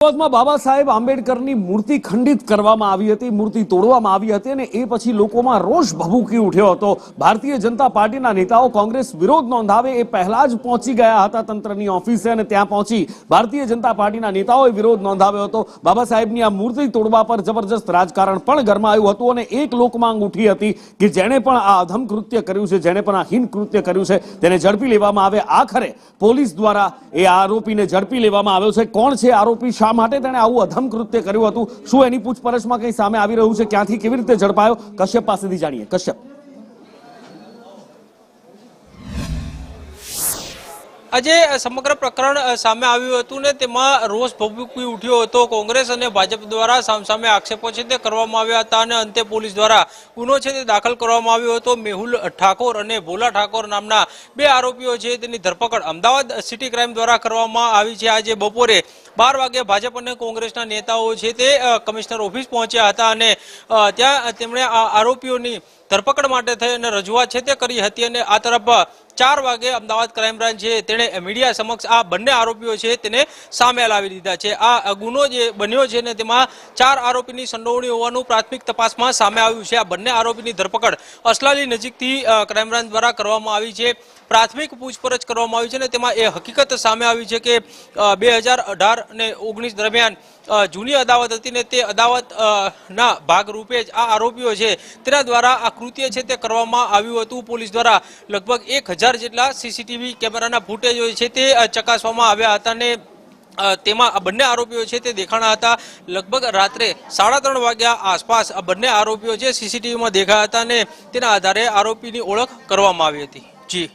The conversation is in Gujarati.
અમદાવાદમાં બાબા સાહેબ આંબેડકરની મૂર્તિ ખંડિત કરવામાં આવી હતી, મૂર્તિ તોડવામાં આવી હતી અને એ પછી લોકોમાં રોષ ભભૂકી ઉઠ્યો હતો। ભારતીય જનતા પાર્ટીના નેતાઓ કોંગ્રેસ વિરોધ નોંધાવે એ પહેલા જ પહોંચી ગયા હતા તંત્રની ઓફિસે અને ત્યાં પહોંચી ભારતીય જનતા પાર્ટીના નેતાઓએ વિરોધ નોંધાવ્યો હતો। બાબા સાહેબની આ મૂર્તિ તોડવા પર જબરજસ્ત રાજકારણ પણ ગરમાયું હતું અને એક લોકમાંગ ઉઠી હતી કે જેણે પણ આ અધમ કૃત્ય કર્યું છે, જેણે પણ આ હીન કૃત્ય કર્યું છે તેને ઝડપી લેવામાં આવે। આખરે પોલીસ દ્વારા એ આરોપીને ઝડપી લેવામાં આવ્યો છે। કોણ છે આરોપી, શા માટે તેણે આવું અધમ કૃત્ય કર્યું હતું, શું એની પૂછપરછમાં કંઈ સામે આવી રહ્યું છે, ક્યાંથી કેવી રીતે ઝડપાયો, કશ્યપ પાસેથી જાણીએ। કશ્યપ, આજે સમગ્ર પ્રકરણ સામે આવ્યું હતું ને તેમાં રોષ ભભૂકી ઉઠ્યો હતો। કોંગ્રેસ અને ભાજપ દ્વારા સામસામે આક્ષેપો છે તે કરવામાં આવ્યા હતા અને અંતે પોલીસ દ્વારા ગુનો છે તે દાખલ કરવામાં આવ્યો હતો। મેહુલ ઠાકોર અને ભોલા ઠાકોર નામના બે આરોપીઓ છે તેની ધરપકડ અમદાવાદ સિટી ક્રાઇમ દ્વારા કરવામાં આવી છે। આજે બપોરે 12 વાગે ભાજપ અને કોંગ્રેસના નેતાઓ છે તે કમિશનર ઓફિસ પહોંચ્યા હતા અને ત્યાં તેમણે આ આરોપીઓની ધરપકડ માટે થઈ અને રજૂઆત છે તે કરી હતી અને આ તરફ 4 વાગે અમદાવાદ ક્રાઇમ બ્રાન્ચ છે તેણે મીડિયા સમક્ષ આ બંને આરોપીઓ છે તેને સામે લાવી દીધા છે। આ ગુનો જે બન્યો છે ને તેમાં 4 આરોપીની સંડોવણી હોવાનું પ્રાથમિક તપાસમાં સામે આવ્યું છે। આ બંને આરોપીની ધરપકડ અસલાલી નજીકથી ક્રાઇમ બ્રાન્ચ દ્વારા કરવામાં આવી છે। પ્રાથમિક પૂછપરછ કરવામાં આવી છે ને તેમાં એ હકીકત સામે આવી છે કે 2018 અને 19 દરમિયાન જૂની અદાવત હતી ને તે અદાવત ના ભાગરૂપે જ આ આરોપીઓ છે તેના દ્વારા આ કૃત્ય છે તે કરવામાં આવ્યું હતું। પોલીસ દ્વારા લગભગ 1000 જેટલા સીસીટીવી કેમેરાના ફૂટેજો છે તે ચકાસવામાં આવ્યા હતા અને તેમાં આ બંને આરોપીઓ છે તે દેખાણા હતા। લગભગ રાત્રે 3:30 વાગ્યા આસપાસ આ બંને આરોપીઓ છે સીસીટીવીમાં દેખાયા હતા અને તેના આધારે આરોપીની ઓળખ કરવામાં આવી હતી। જી।